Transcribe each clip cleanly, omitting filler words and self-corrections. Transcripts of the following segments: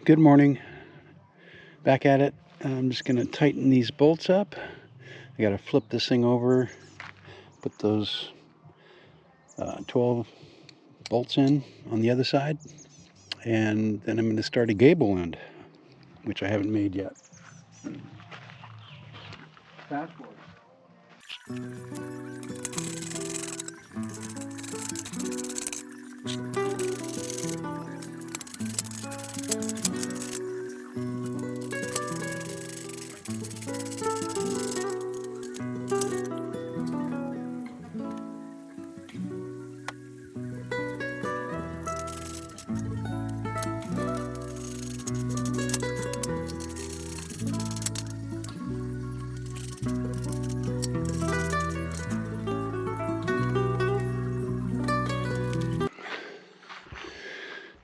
Good morning. Back at it. I'm just going to tighten these bolts up. I got to flip this thing over, put those 12 bolts in on the other side, and then I'm going to start a gable end, which I haven't made yet. Fast forward.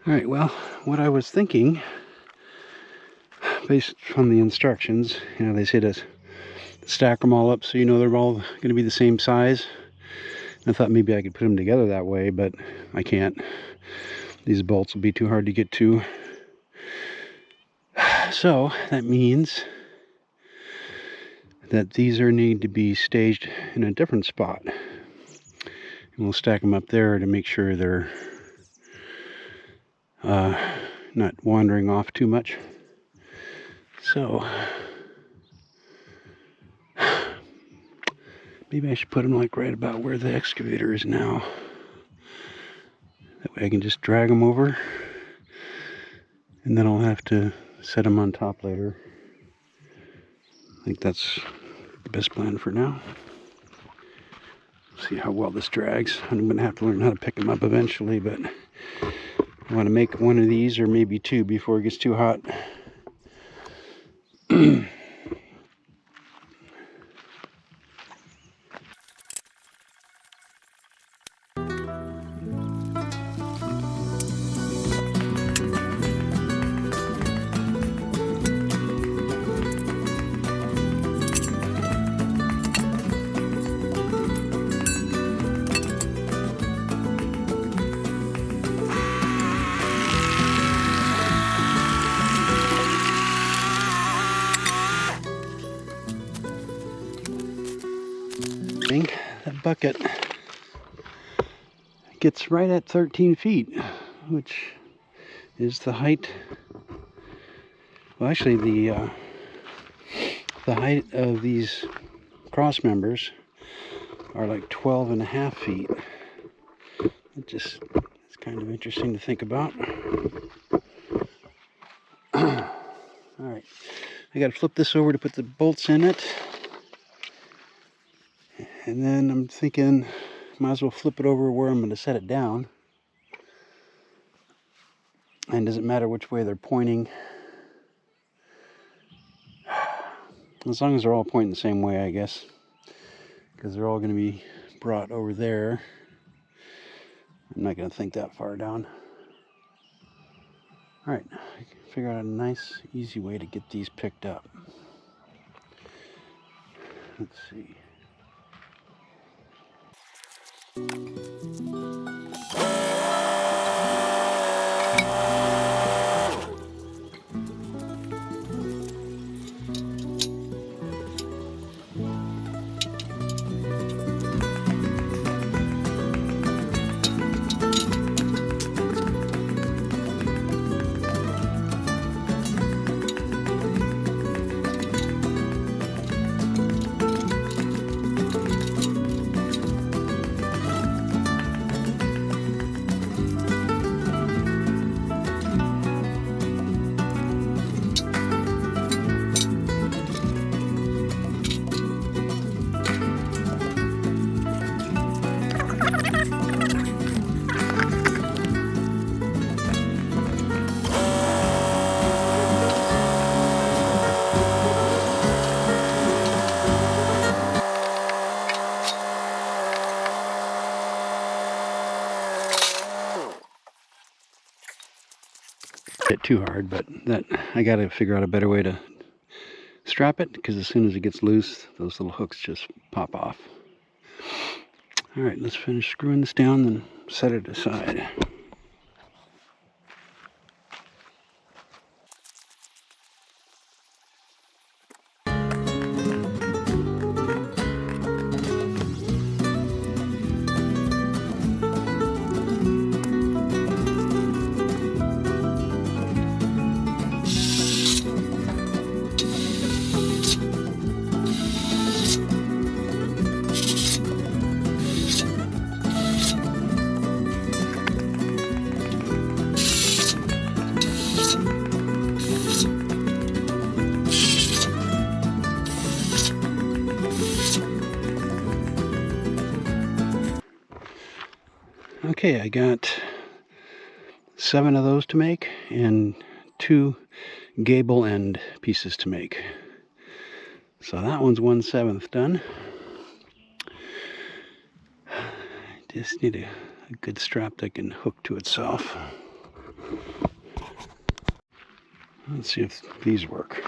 All right, well, what I was thinking, based on the instructions, they say to stack them all up so you know they're all going to be the same size. I thought maybe I could put them together that way, but I can't. These bolts will be too hard to get to. So that means that these need to be staged in a different spot. And we'll stack them up there to make sure they're not wandering off too much. So maybe I should put them like right about where the excavator is now. That way I can just drag them over, and then I'll have to set them on top later. I think that's the best plan for now. See how well this drags. I'm going to have to learn how to pick them up eventually, but I want to make one of these or maybe two before it gets too hot. That bucket gets right at 13 feet, which is the height. Well, actually, the height of these cross members are like 12.5 feet. It's kind of interesting to think about. All right, I got to flip this over to put the bolts in it. And then I'm thinking, might as well flip it over where I'm going to set it down. And does it matter which way they're pointing? As long as they're all pointing the same way, I guess. Because they're all going to be brought over there. I'm not going to think that far down. All right, I can figure out a nice, easy way to get these picked up. Let's see. Hit too hard, but that I got to figure out a better way to strap it, because as soon as it gets loose, those little hooks just pop off. All right, let's finish screwing this down and set it aside. Okay, I got 7 of those to make and 2 gable end pieces to make. So that one's 1/7 done. Just need a good strap that can hook to itself. Let's see if these work.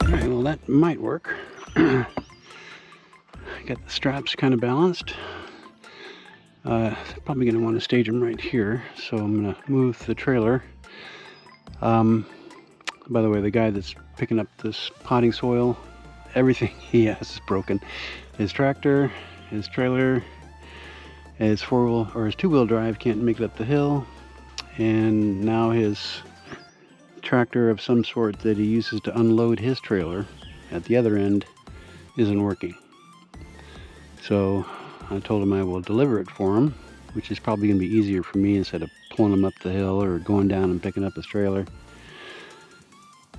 Alright, well that might work. Got the straps kind of balanced. Probably going to want to stage them right here, so I'm going to move the trailer. By the way, the guy that's picking up this potting soil, everything he has is broken. His tractor, his trailer, his 4-wheel or his 2-wheel drive can't make it up the hill, and now his tractor of some sort that he uses to unload his trailer at the other end isn't working. So I told him I will deliver it for him, which is probably going to be easier for me instead of pulling him up the hill or going down and picking up his trailer.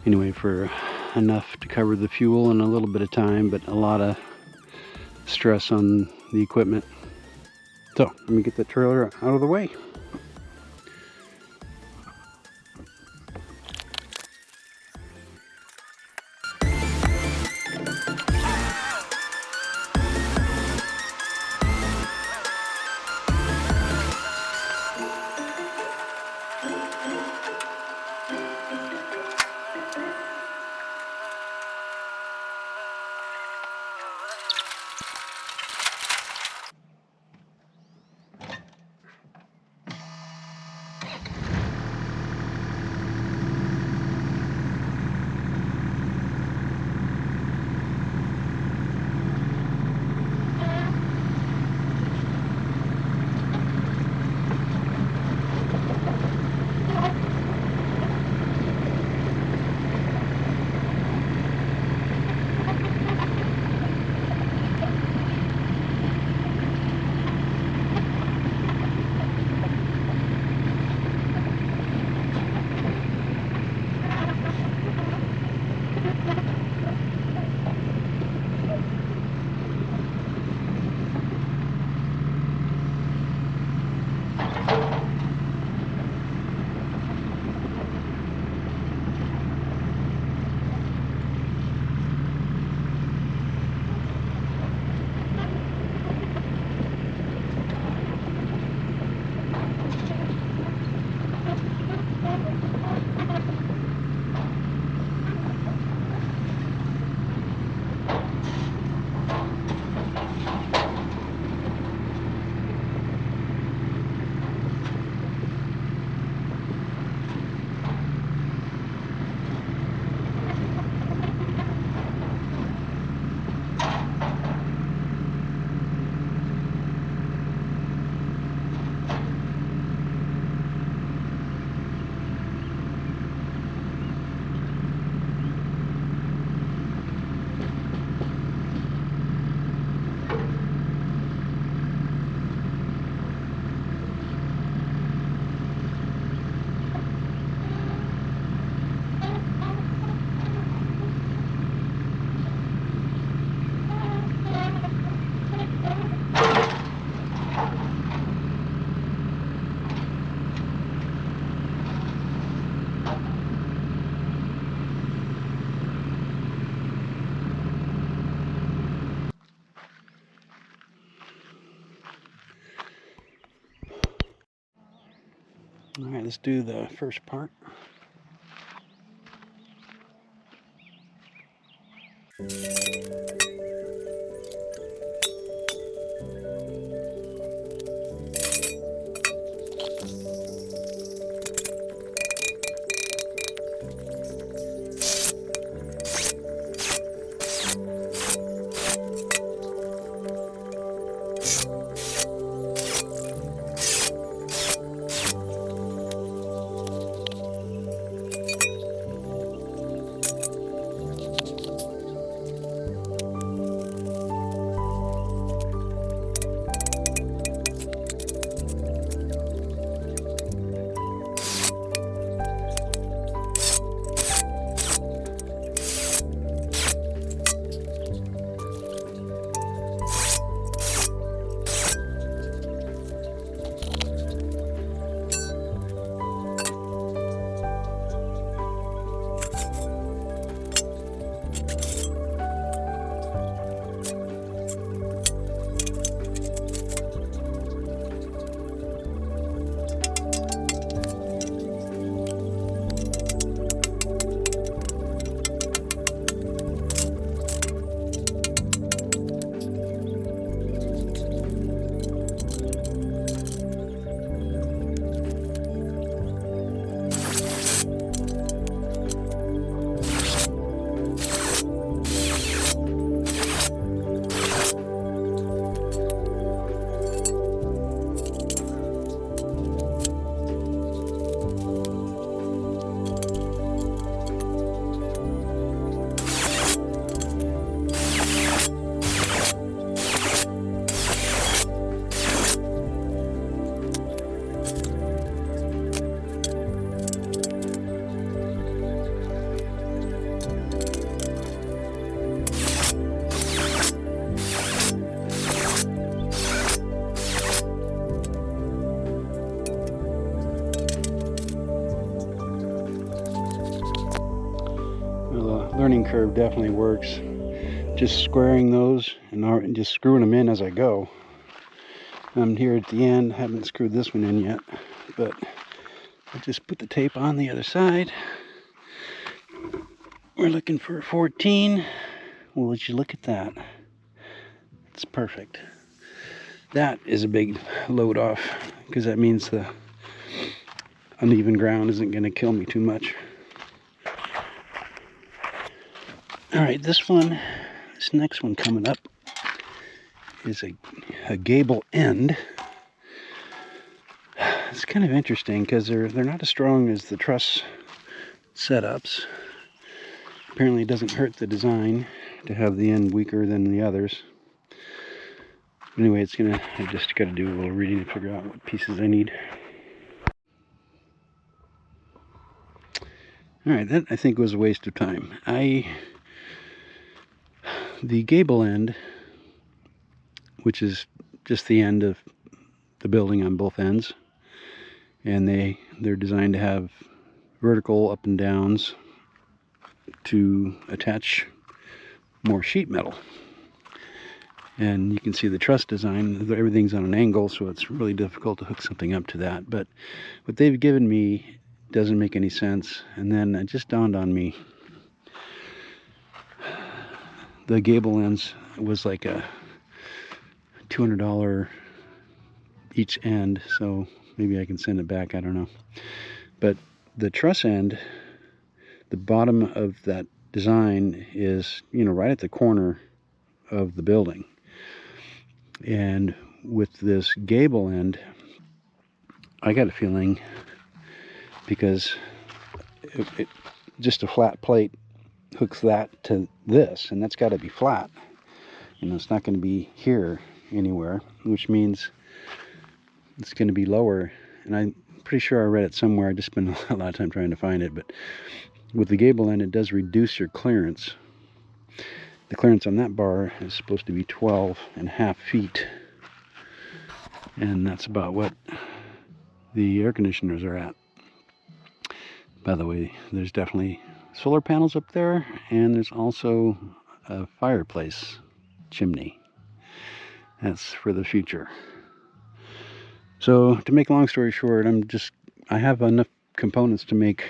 Anyway, for enough to cover the fuel in a little bit of time, but a lot of stress on the equipment. So let me get the trailer out of the way. Alright, let's do the first part. Well, the learning curve definitely works. Just squaring those and just screwing them in as I go. I'm here at the end, haven't screwed this one in yet, but I just put the tape on the other side. We're looking for 14. Well, would you look at that? It's perfect. That is a big load off, because that means the uneven ground isn't going to kill me too much. Alright, this next one coming up is a gable end. It's kind of interesting because they're not as strong as the truss setups. Apparently it doesn't hurt the design to have the end weaker than the others. Anyway, I just got to do a little reading to figure out what pieces I need. Alright, that I think was a waste of time. The gable end, which is just the end of the building on both ends, and they're designed to have vertical up and downs to attach more sheet metal. And you can see the truss design, everything's on an angle, so it's really difficult to hook something up to that. But what they've given me doesn't make any sense. And then it just dawned on me, the gable ends was like a $200 each end, so maybe I can send it back, I don't know. But the truss end, the bottom of that design is, right at the corner of the building. And with this gable end, I got a feeling, because it just a flat plate hooks that to this, and that's got to be flat. It's not going to be here anywhere, which means it's going to be lower. And I'm pretty sure I read it somewhere. I just spent a lot of time trying to find it. But with the gable end, it does reduce your clearance. The clearance on that bar is supposed to be 12.5 feet. And that's about what the air conditioners are at. By the way, there's definitely solar panels up there, and there's also a fireplace chimney. That's for the future. So, to make a long story short, I'm just I have enough components to make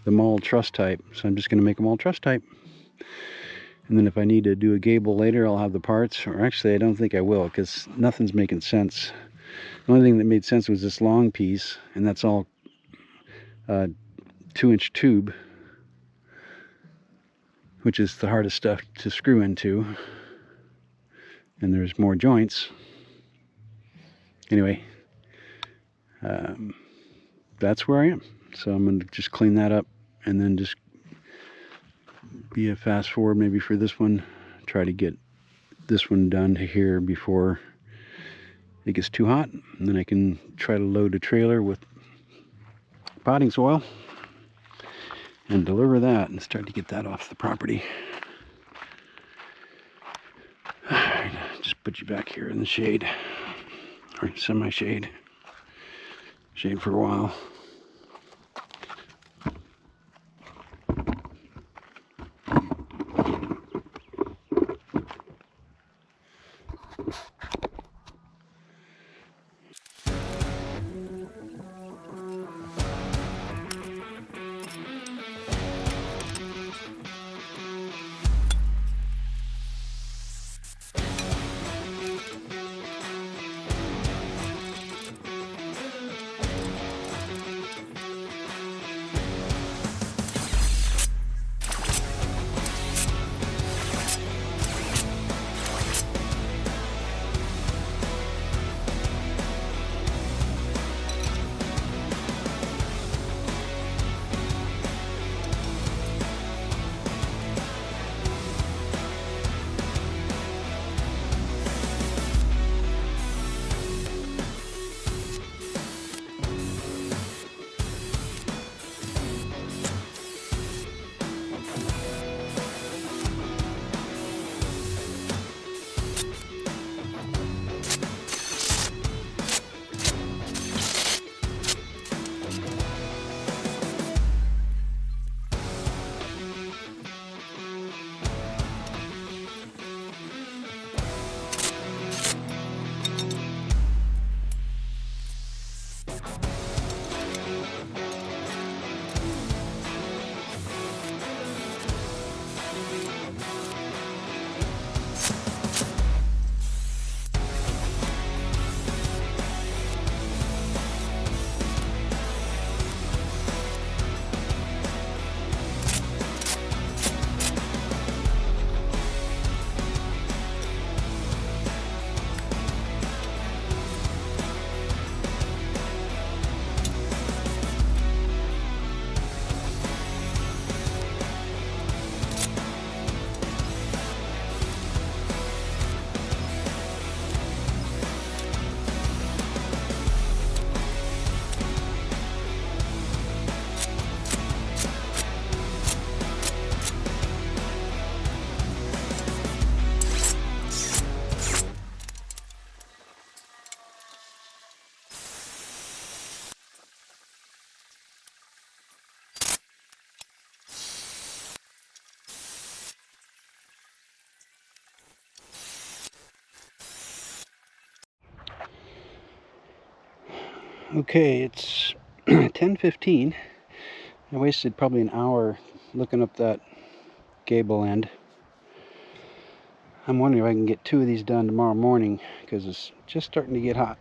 them all truss type, so I'm just going to make them all truss type. And then if I need to do a gable later, I'll have the parts. Or actually, I don't think I will, because nothing's making sense. The only thing that made sense was this long piece, and that's all 2-inch tube, which is the hardest stuff to screw into. And there's more joints. Anyway, that's where I am. So I'm going to just clean that up and then just be a fast forward maybe for this one. Try to get this one done to here before it gets too hot. And then I can try to load a trailer with potting soil and deliver that and start to get that off the property. Alright, just put you back here in the shade, or semi-shade. Shade for a while. Okay, it's 10:15. I wasted probably an hour looking up that gable end. I'm wondering if I can get 2 of these done tomorrow morning, because it's just starting to get hot.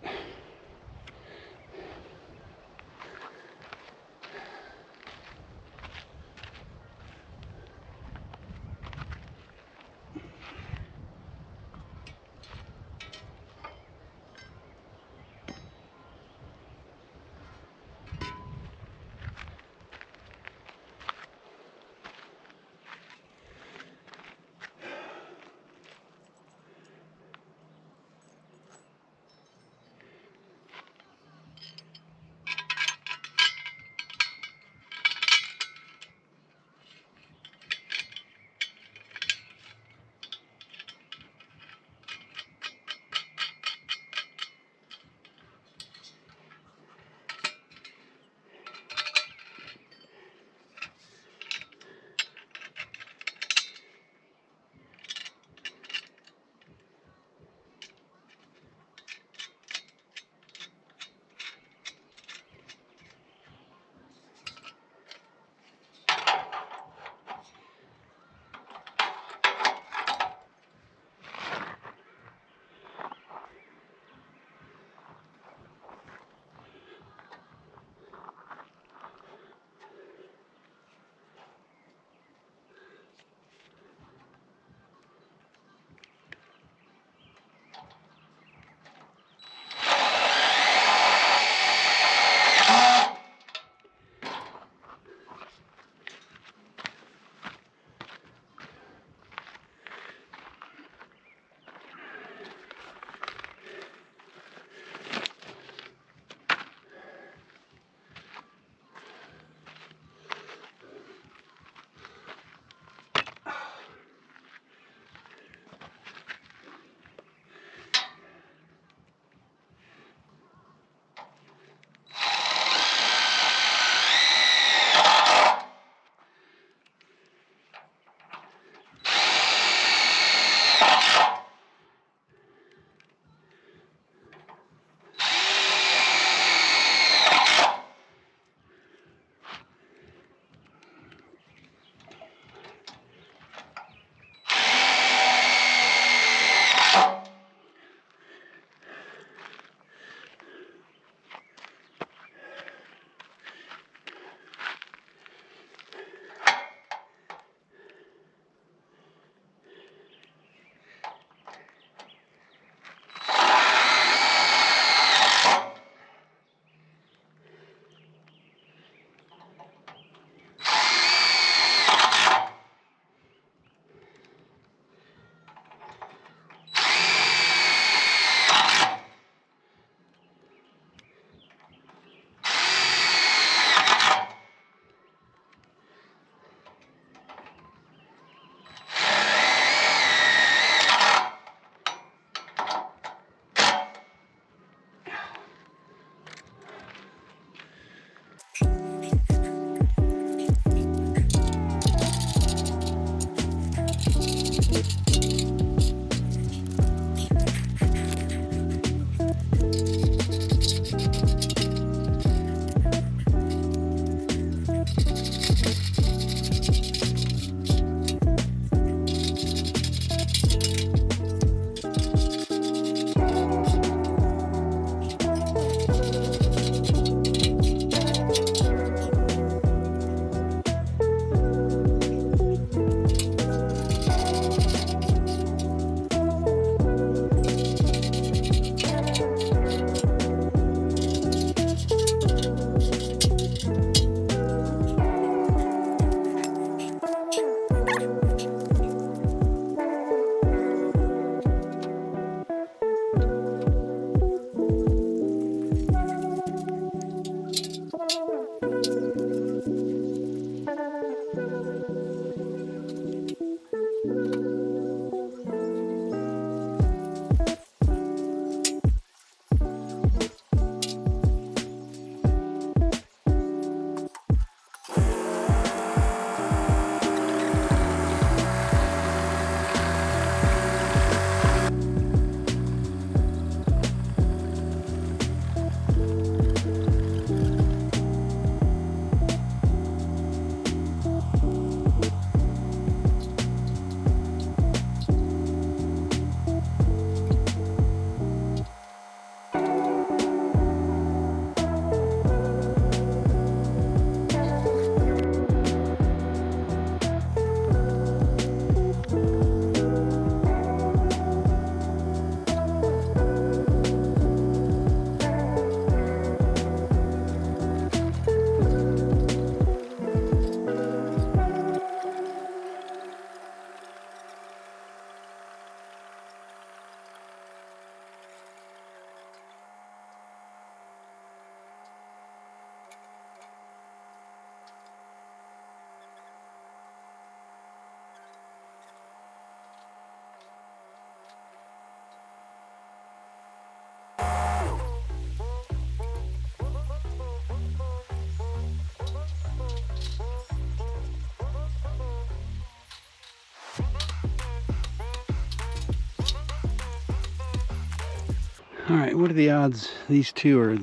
Alright, what are the odds these two are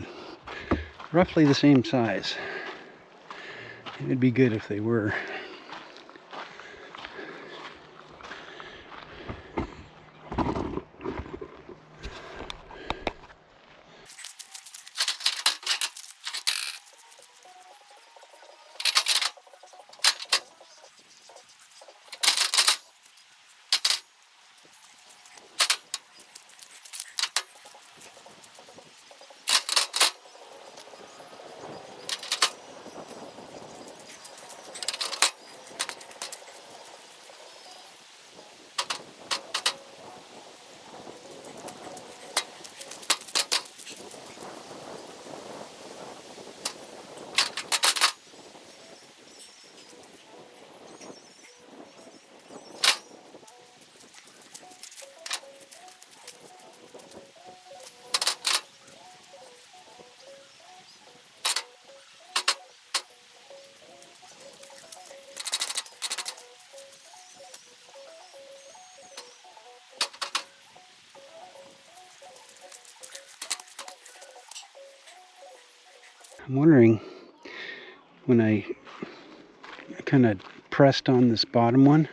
roughly the same size? It'd be good if they were. I'm wondering, when I kind of pressed on this bottom one,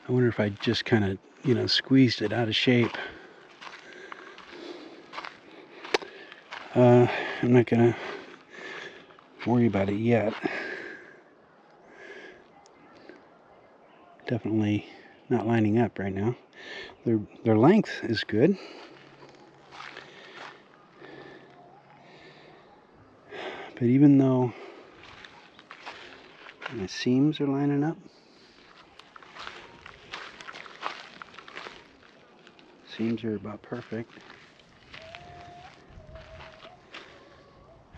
I wonder if I just kind of, squeezed it out of shape. I'm not going to worry about it yet. Definitely not lining up right now. Their length is good. But even though my seams are lining up, seams are about perfect.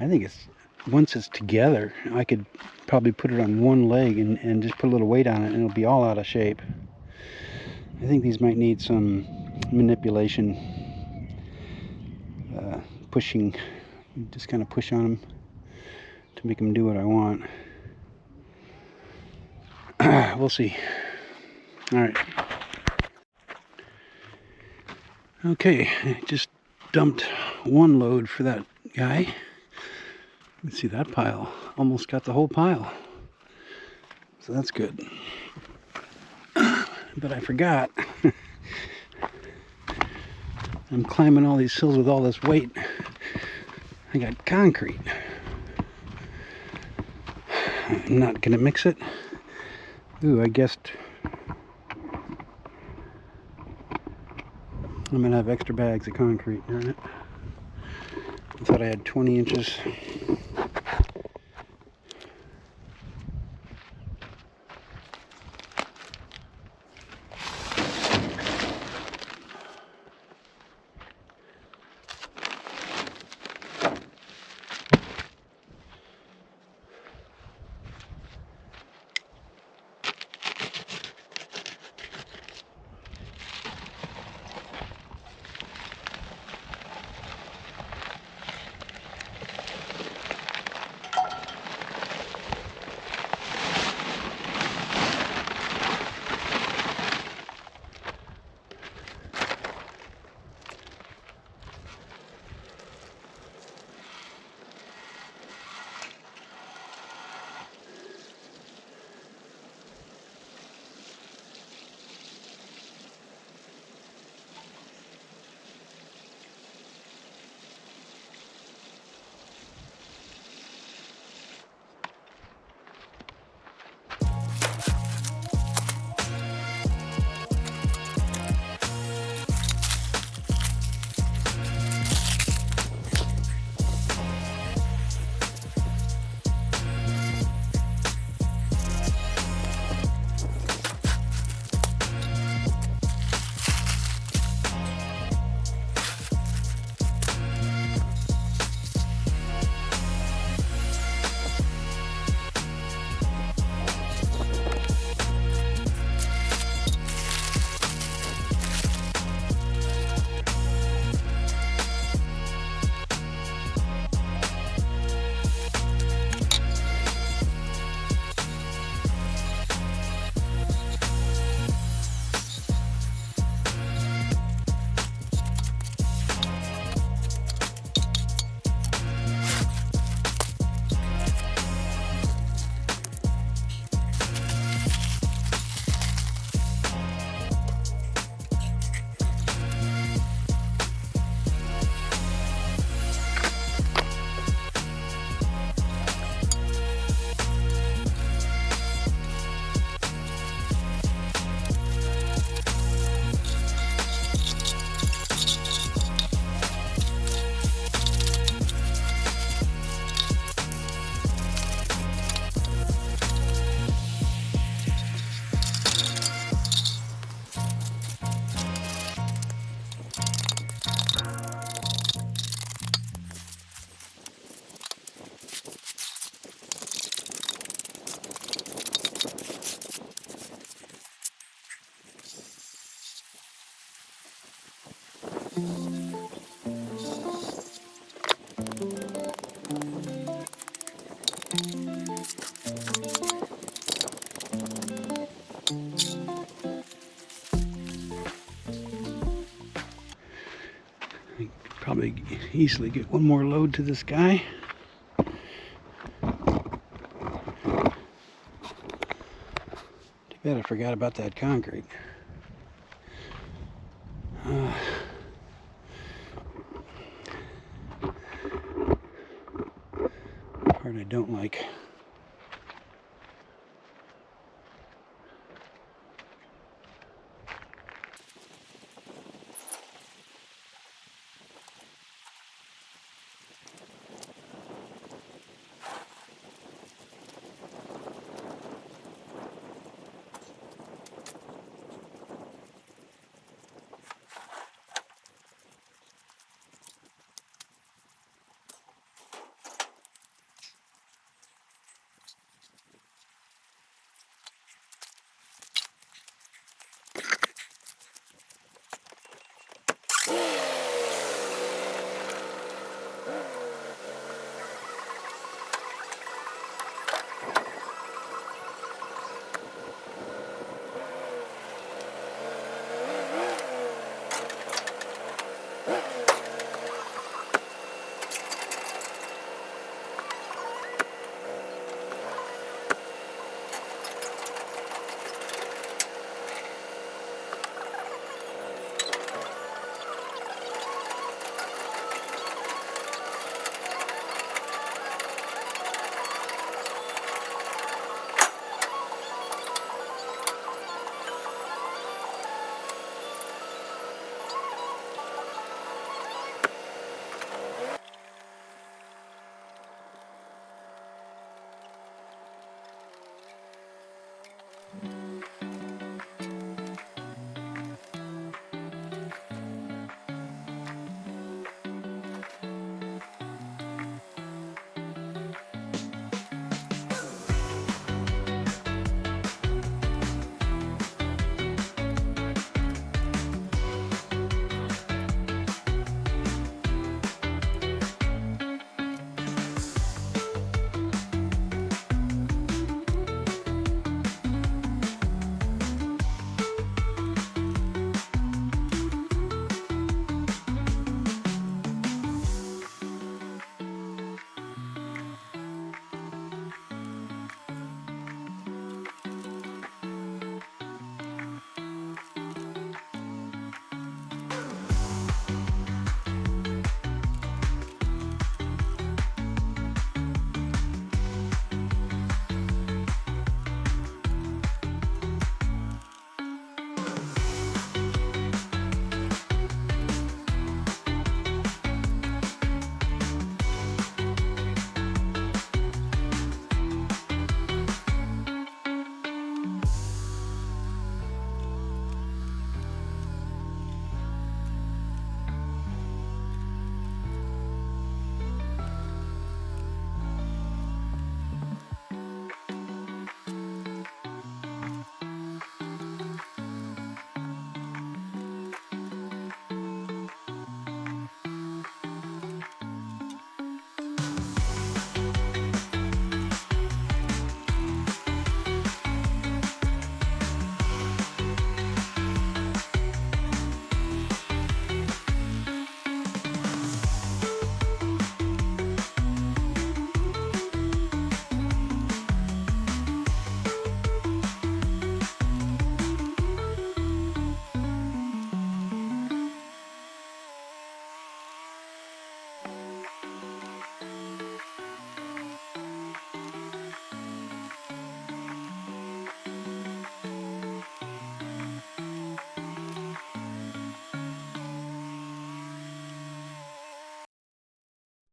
I think once it's together, I could probably put it on one leg and just put a little weight on it and it'll be all out of shape. I think these might need some manipulation, pushing, just kind of push on them to make them do what I want. We'll see. All right. Okay, I just dumped one load for that guy. Let's see, that pile almost got the whole pile. So that's good. But I forgot. I'm climbing all these hills with all this weight. I got concrete. I'm not gonna mix it. Ooh, I guessed I'm gonna have extra bags of concrete. Darn it. I thought I had 20 inches. I could probably easily get one more load to this guy. Too bad I forgot about that concrete. Part I don't like.